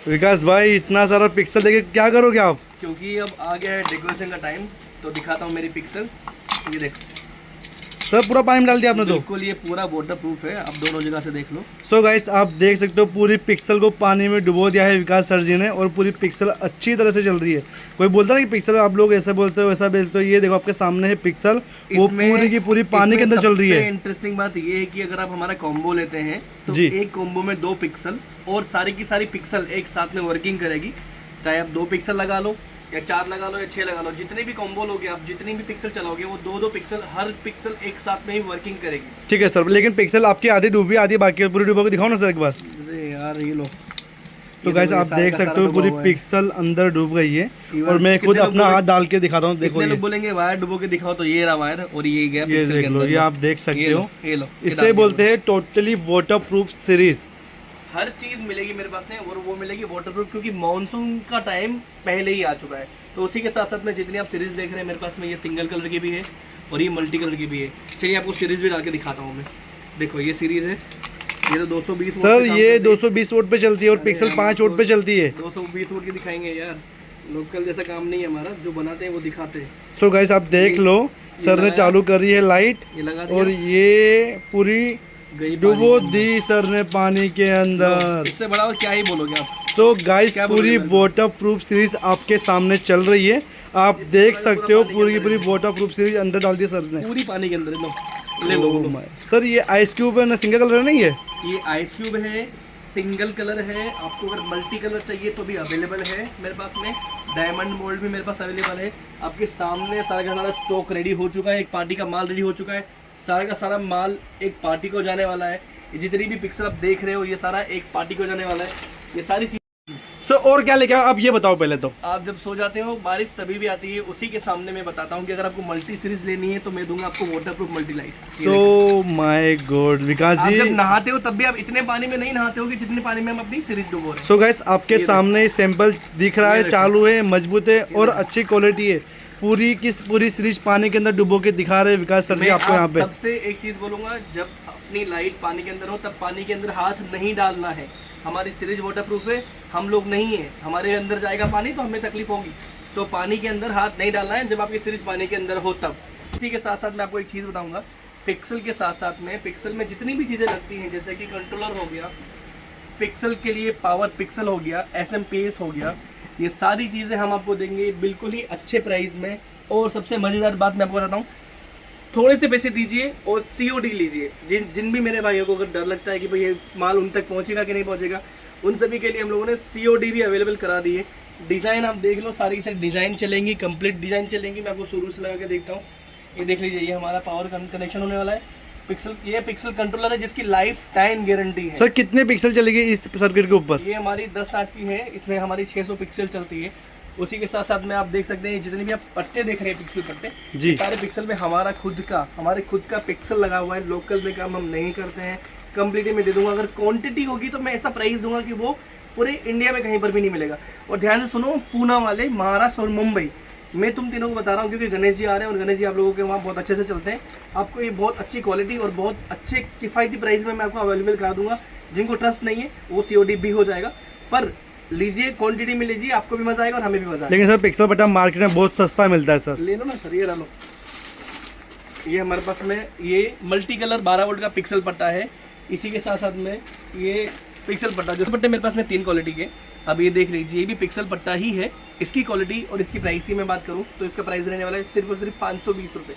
विकास भाई इतना सारा पिक्सल लेके क्या करोगे आप? क्योंकि अब आ गया है डेकोरेशन का टाइम, तो दिखाता हूँ मेरी पिक्सल। ये देखो सर, पूरा पानी में डाल दिया आपने तो? बिल्कुल, ये पूरा वाटर प्रूफ है, आप दोनों जगह से देख लो। सो गाइस, आप देख सकते हो पूरी पिक्सल को पानी में डुबो दिया है विकास सर जी ने, और पूरी पिक्सल अच्छी तरह से चल रही है। कोई बोलता है कि पिक्सल आप लोग ऐसा बोलते हो वैसा बोलते हो, ये देखो आपके सामने है पिक्सल, वो पूरी की पूरी पानी के अंदर चल रही है। इंटरेस्टिंग बात ये है कि अगर आप हमारा कॉम्बो लेते हैं तो जी, एक कॉम्बो में 2 पिक्सल और सारी की सारी पिक्सल एक साथ में वर्किंग करेगी। चाहे आप 2 पिक्सल लगा लो या 4 लगा लो या 6 लगा लो, जितने भी कॉम्बो लोगे आप, जितनी भी पिक्सल चलाओगे, वो 2-2 पिक्सल, हर पिक्सल एक साथ में ही वर्किंग करेगी। ठीक है सर, लेकिन पिक्सल आपकी आधी डूबी आधी बाकी है, पूरी डूबो के दिखाओ ना सर एक बार। अरे यार ये लो, तो गाइस आप देख सकते हो पूरी पिक्सल अंदर डूब गई है, और मैं खुद अपना हाथ डाल के दिखाता हूँ। देखो, लोग बोलेंगे वायर डुबो के दिखाओ, तो ये रहा वायर और ये गया ये पिक्सल देख के लो, अंदर। ये आप देख सकते हो, ये लो, इसे बोलते हैं टोटली वाटरप्रूफ सीरीज। हर चीज मिलेगी मेरे पास में, और वो मिलेगी वाटरप्रूफ, क्योंकि मॉनसून का टाइम पहले ही आ चुका है। तो उसी के साथ साथ में जितनी आप सीरीज देख रहे हैं मेरे पास में, ये सिंगल कलर की भी है और ये मल्टी कलर की भी है। चलिए आपको सीरीज भी डाल के दिखाता हूँ मैं। देखो ये सीरीज है, ये तो 220 सर, ये 220 वोट पे चलती है और पिक्सल 5 वोट पे चलती है। 220 वोट की दिखाएंगे यार, लोकल जैसा काम नहीं है हमारा, जो बनाते हैं वो दिखाते हैं। सो गाइस आप देख लो, सर ने चालू कर रही है लाइट, ये लगा और ये पूरी गई डुबो दी सर ने पानी के अंदर। इससे बड़ा और क्या ही बोलोगे आप। तो गाइस पूरी वाटरप्रूफ सीरीज आपके सामने चल रही है, आप देख सकते हो पूरी की पूरी वाटरप्रूफ सीरीज अंदर डाल दी सर ने, पूरी पानी के अंदर। ले लो सर, ये आइस क्यूब है ना, सिंगल कलर है नहीं है? ये आइस क्यूब है, सिंगल कलर है। आपको अगर मल्टी कलर चाहिए तो भी अवेलेबल है मेरे पास में। डायमंड मोल्ड भी मेरे पास अवेलेबल है। आपके सामने सारा का सारा स्टॉक रेडी हो चुका है, एक पार्टी का माल रेडी हो चुका है। सारा का सारा माल एक पार्टी को जाने वाला है। ये जितनी भी पिक्सल आप देख रहे हो, ये सारा एक पार्टी को जाने वाला है। ये सारी सर और क्या लेके आओ आप, ये बताओ पहले तो। आप जब सो जाते हो, बारिश तभी भी आती है, उसी के सामने मैं बताता हूँ कि अगर आपको मल्टी सीरीज लेनी है तो मैं दूंगा आपको waterproof multi light. So my god Vikas ji, जब नहाते हो तब भी आप इतने पानी में नहीं नहाते हो कि जितने पानी में हम अपनी सीरीज डुबो रहे हैं। सो गाइस आपके सामने सैंपल दिख रहा है, चालू है, मजबूत है और अच्छी क्वालिटी है। पूरी की पूरी सीरीज पानी के अंदर डुबो के दिखा रहे हैं विकास सर जी आपको यहाँ पे। सबसे एक चीज बोलूंगा, जब अपनी लाइट पानी के अंदर हो तब पानी के अंदर हाथ नहीं डालना है। हमारी सीरीज वाटरप्रूफ है, हम लोग नहीं है, हमारे अंदर जाएगा पानी तो हमें तकलीफ होगी। तो पानी के अंदर हाथ नहीं डालना है जब आपकी सीरीज पानी के अंदर हो तब। इसी के साथ साथ मैं आपको एक चीज़ बताऊंगा, पिक्सल के साथ साथ में पिक्सल में जितनी भी चीज़ें लगती हैं, जैसे कि कंट्रोलर हो गया, पिक्सल के लिए पावर पिक्सल हो गया, SMPS हो गया, ये सारी चीज़ें हम आपको देंगे बिल्कुल ही अच्छे प्राइस में। और सबसे मज़ेदार बात मैं आपको बताता हूँ, थोड़े से पैसे दीजिए और COD लीजिए। जिन भी मेरे भाइयों को अगर डर लगता है कि भाई ये माल उन तक पहुंचेगा कि नहीं पहुंचेगा, उन सभी के लिए हम लोगों ने COD भी अवेलेबल करा दी है। डिज़ाइन आप देख लो, सारी की सारी डिज़ाइन चलेंगी, कंप्लीट डिज़ाइन चलेंगी। मैं आपको शुरू से लगा के देखता हूँ। ये देख लीजिए, ये हमारा पावर कनेक्शन होने वाला है। पिक्सल, ये पिक्सल कंट्रोलर है जिसकी लाइफ टाइम गारंटी है। सर कितने पिक्सल चलेगी इस सर्किट के ऊपर? ये हमारी 1060 की है, इसमें हमारी 600 पिक्सल चलती है। उसी के साथ साथ में आप देख सकते हैं जितने भी आप पट्टे देख रहे हैं, पिक्सल पट्टे जी, सारे पिक्सल में हमारे खुद का पिक्सल लगा हुआ है। लोकल में काम हम नहीं करते हैं, कंप्लीटली मैं दे दूंगा। अगर क्वांटिटी होगी तो मैं ऐसा प्राइस दूंगा कि वो पूरे इंडिया में कहीं पर भी नहीं मिलेगा। और ध्यान से सुनो, पूना वाले, महाराष्ट्र और मुंबई, मैं तुम तीनों को बता रहा हूँ क्योंकि गणेश जी आ रहे हैं और गणेश जी आप लोगों के वहाँ बहुत अच्छे से चलते हैं। आपको ये बहुत अच्छी क्वालिटी और बहुत अच्छे किफ़ायती प्राइस में मैं आपको अवेलेबल करा दूंगा। जिनको ट्रस्ट नहीं है वो COD भी हो जाएगा, पर लीजिए, क्वांटिटी में लीजिए, आपको भी मजा आएगा और हमें भी मजा आएगा। लेकिन सर पिक्सल पट्टा मार्केट में बहुत सस्ता मिलता है सर। ले लो ना सर, ये डालो। ये हमारे पास में ये मल्टी कलर 12 वोल्ट का पिक्सल पट्टा है। इसी के साथ साथ में ये पिक्सल पट्टा, जो पट्टे मेरे पास में 3 क्वालिटी के, अब ये देख लीजिए, ये भी पिक्सल पट्टा ही है। इसकी क्वालिटी और इसकी प्राइस की मैं बात करूँ तो इसका प्राइस रहने वाला है सिर्फ और सिर्फ 520 रुपये।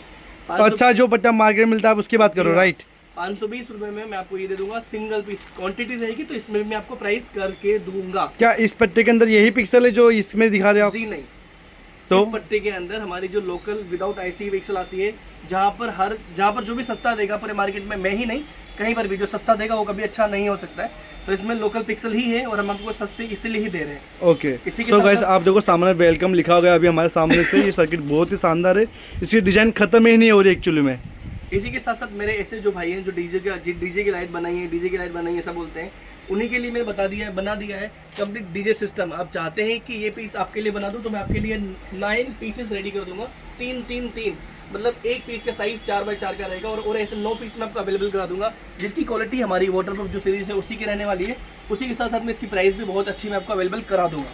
अच्छा, जो पट्टा मार्केट में मिलता है आप उसकी बात करो, राइट? 520 रुपये में मैं आपको ये दे दूंगा। सिंगल पीस क्वांटिटी रहेगी तो इसमें मैं आपको प्राइस करके दूंगा। क्या इस पट्टे के अंदर यही पिक्सल है जो इसमें दिखा रहे हो आप? जी नहीं, तो इस पट्टे के अंदर हमारी जो लोकल विदाउट IC पिक्सल आती है, जहाँ पर जो भी सस्ता देगा पूरे मार्केट में, मैं ही नहीं कहीं पर भी जो सस्ता देगा वो कभी अच्छा नहीं हो सकता है। तो इसमें लोकल पिक्सल ही है और हम आपको सस्ते इसीलिए ही दे रहे हैं। ओके, सो गाइस आप देखो सामने वेलकम लिखा हो गया अभी हमारे सामने से। ये सर्किट बहुत ही शानदार है, इसकी डिजाइन खत्म ही नहीं हो रही एक्चुअली में। इसी के साथ साथ मेरे ऐसे जो भाई हैं जो डीजे की लाइट बनाई है, ऐसा बोलते हैं, उन्हीं के लिए मैंने बना दिया है कंप्लीट DJ सिस्टम। आप चाहते हैं कि ये पीस आपके लिए बना दूं तो मैं आपके लिए 9 पीसेस रेडी कर दूंगा। 3 मतलब एक पीस का साइज 4x4 का रहेगा और ऐसे 9 पीस मैं आपको अवेलेबल करा दूंगा, जिसकी क्वालिटी हमारी वाटरप्रूफ जो सीरीज है उसी की रहने वाली है। उसी के साथ साथ में इसकी प्राइस भी बहुत अच्छी मैं आपको अवेलेबल करा दूंगा।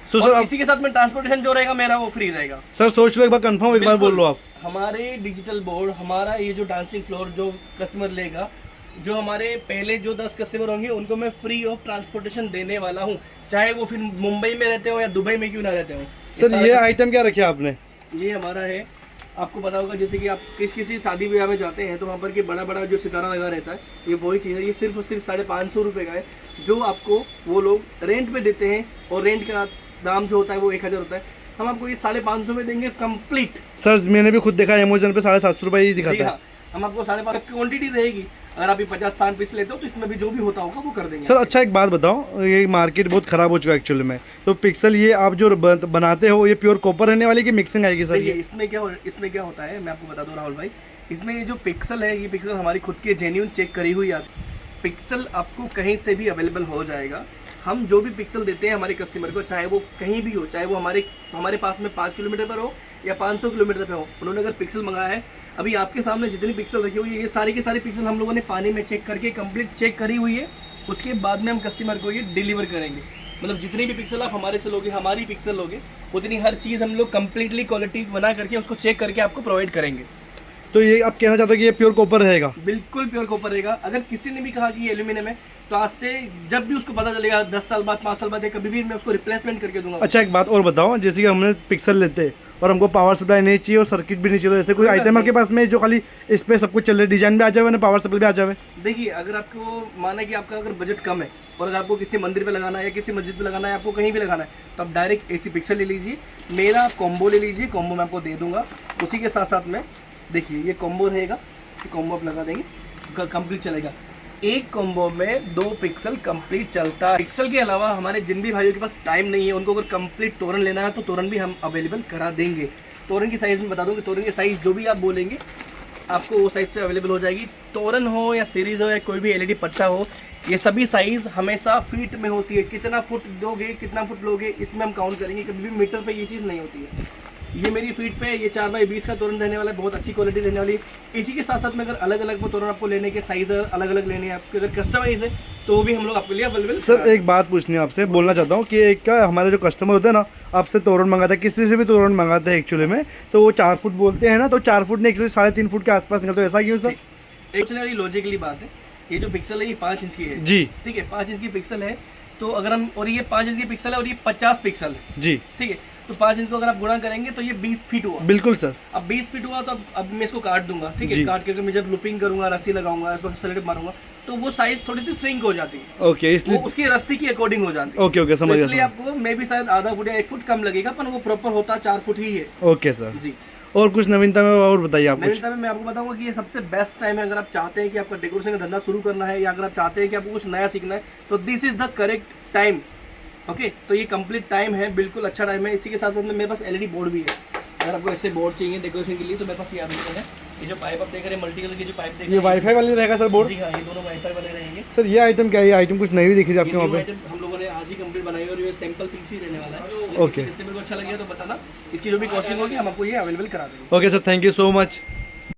सो और सर इसी के साथ में ट्रांसपोर्टेशन जो रहेगा मेरा वो फ्री रहेगा। सर सोच लो एक बार कंफर्म, एक बार बोल लो आप। हमारे डिजिटल बोर्ड, हमारा ये जो डांसिंग फ्लोर जो कस्टमर लेगा, जो हमारे पहले जो 10 कस्टमर होंगे उनको मैं फ्री ऑफ ट्रांसपोर्टेशन देने वाला हूँ, चाहे वो फिर मुंबई में रहते हो या दुबई में क्यों ना रहते हो। सर ये आइटम क्या रखे आपने? ये हमारा है, आपको पता होगा जैसे कि आप किसी शादी ब्याह में जाते हैं तो वहाँ पर कि बड़ा बड़ा जो सितारा लगा रहता है, ये वही चीज़ है। ये सिर्फ और सिर्फ 550 रुपये का है, जो आपको वो लोग रेंट पे देते हैं, और रेंट का दाम जो होता है वो 1000 होता है। हम आपको ये 550 में देंगे कंप्लीट। सर मैंने भी खुद देखा अमेजन पे 750 रुपये ही दिखाता है। हम आपको 550 की क्वांटिटी रहेगी। अगर आप ये 50-60 पीस लेते हो तो इसमें भी जो भी होता होगा वो कर देंगे। सर अच्छा एक बात बताओ, ये मार्केट बहुत खराब हो चुका है एक्चुअली में, तो पिक्सल ये आप जो बनाते हो ये प्योर कॉपर रहने वाली की मिक्सिंग आएगी सर? ये इसमें क्या होता है मैं आपको बता दूं राहुल भाई, इसमें ये जो पिक्सल है, ये पिक्सल हमारी खुद की जेन्युइन चेक करी हुई आती है। पिक्सल आपको कहीं से भी अवेलेबल हो जाएगा। हम जो भी पिक्सल देते हैं हमारे कस्टमर को, चाहे वो कहीं भी हो, चाहे वो हमारे पास में 5 किलोमीटर पर हो या 500 किलोमीटर पे हो, उन्होंने अगर पिक्सल मंगाया है, अभी आपके सामने जितनी पिक्सल रखी हुई है ये सारी की सारी पिक्सल हम लोगों ने पानी में चेक करके कंप्लीट चेक करी हुई है। उसके बाद में हम कस्टमर को ये डिलीवर करेंगे। मतलब जितनी भी पिक्सल आप हमारे से लोगे, हमारी पिक्सल लोगे, उतनी हर चीज़ हम लोग कंप्लीटली क्वालिटी बना करके उसको चेक करके आपको प्रोवाइड करेंगे। तो ये आप कहना चाहते हो कि ये प्योर कॉपर रहेगा? बिल्कुल प्योर कॉपर रहेगा। अगर किसी ने भी कहा कि ये एल्यूमिनियम है, तो आज से जब भी उसको पता चलेगा 10 साल बाद, 5 साल बाद, या कभी भी मैं उसको रिप्लेसमेंट करके दूंगा। अच्छा एक बात और बताओ, जैसे कि हमने पिक्सल लेते हैं और हमको पावर सप्लाई नहीं चाहिए और सर्किट भी नहीं चाहिए, तो ऐसे कोई आइटम आपके पास में जो खाली इस पे सब कुछ चल रहा है, डिजाइन भी आ जाए, पावर सप्लाई भी आ जाए? देखिए, अगर आपको माना कि आपका अगर बजट कम है और अगर आपको किसी मंदिर पे लगाना है या किसी मस्जिद पे लगाना है, आपको कहीं भी लगाना है, तो आप डायरेक्ट ऐसी पिक्सल ले लीजिए, मेरा कॉम्बो ले लीजिए, कॉम्बो मैं आपको दे दूंगा। उसी के साथ साथ में देखिए ये कॉम्बो रहेगा, कॉम्बो आप लगा देंगे, कंप्लीट चलेगा। एक कॉम्बो में 2 पिक्सल कंप्लीट चलता है। पिक्सल के अलावा हमारे जिन भी भाइयों के पास टाइम नहीं है, उनको अगर कंप्लीट तोरण लेना है तो तोरण भी हम अवेलेबल करा देंगे। तोरण की साइज़ में बता दूँ कि तोरण की साइज़ जो भी आप बोलेंगे आपको वो साइज़ से अवेलेबल हो जाएगी। तोरण हो या सीरीज़ हो या कोई भी एलईडी पट्टा हो, ये सभी साइज़ हमेशा फीट में होती है। कितना फुट दोगे, कितना फुट लोगे, इसमें हम काउंट करेंगे, कभी भी मीटर पे ये चीज़ नहीं होती है। ये मेरी फीट पे ये 4x20 का तोरण रहने वाला है, बहुत अच्छी क्वालिटी रहने वाली है। इसी के साथ साथ में अगर अलग अलग वो तोरण आपको लेने के साइज़ अलग अलग लेने हैं, आपके अगर कस्टमाइज है तो वो भी हम लोग आपके लिए अवेलेबल। सर एक बात पूछनी है आपसे, बोलना चाहता हूँ कि एक क्या हमारे जो कस्टमर होते हैं ना, आपसे तोरण मंगाता है, किसी से भी तोरण मंगाते हैं एक्चुअली में, तो वो 4 फुट बोलते हैं ना, तो 4 फुट ने एक्चुअली 3.5 फुट के आसपास निकलता है, ऐसा क्यों सर? एक्चुअली लॉजिकली बात है, ये जो पिक्सल है ये 5 इंच की है जी, ठीक है, 5 इंच की पिक्सल है। तो अगर हम, और ये 5 इंच की पिक्सल है और ये 50 पिक्सल है जी, ठीक है, तो 5 इंच को अगर आप गुणा करेंगे तो ये 20 फीट हुआ। बिल्कुल सर। अब 20 फीट हुआ तो अब मैं इसको काट दूंगा, ठीक है, काट के अगर मैं जब लूपिंग करूंगा, रस्सी लगाऊंगा, इसको सेलेक्ट मारूंगा, तो वो साइज थोड़ी सी श्रिंक हो जाती है। ओके, इसलिए उसकी रस्सी की अकॉर्डिंग हो जाती है। ओके ओके, समझ गया। इसलिए आपको मे भी शायद आधा फुट या 1 फुट कम लगेगा, पर वो प्रॉपर होता 4 फुट ही है। ओके सर जी। और कुछ नवीनता में और बताइए आप? नवीनता में मैं आपको बताऊंगा कि ये सबसे बेस्ट टाइम है अगर आप चाहते हैं कि आपका डेकोरेशन का धंधा शुरू करना है, या अगर आप चाहते हैं कि आपको कुछ नया सीखना है, तो this is the correct time. Okay, तो ये कंप्लीट टाइम है, बिल्कुल अच्छा टाइम है। इसी के साथ साथ में मेरे पास एलईडी बोर्ड भी है। अगर आपको ऐसे बोर्ड चाहिए डेकोरेशन के लिए तो मेरे पास ये अवेलेबल है। ये जो पाइप आप देख रहे हैं, मल्टी कलर की जो पाइप देख रहे हैं, ये वाईफाई वाले रहेगा सर बोर्ड? जी हाँ, ये दोनों वाईफाई वाले रहेंगे। सर ये आइटम क्या है? ये आइटम कुछ नई दिख रही है आपके वहाँ पे? हम लोगों ने आज ही कंप्लीट बनाई है और ये सैंपल पीस ही रहने वाला है। ओके, इससे मेरे को अच्छा लगे तो बताना, इसकी जो भी कॉस्टिंग होगी हम आपको ये अवेलेबल करा देंगे। Okay sir, thank you so much.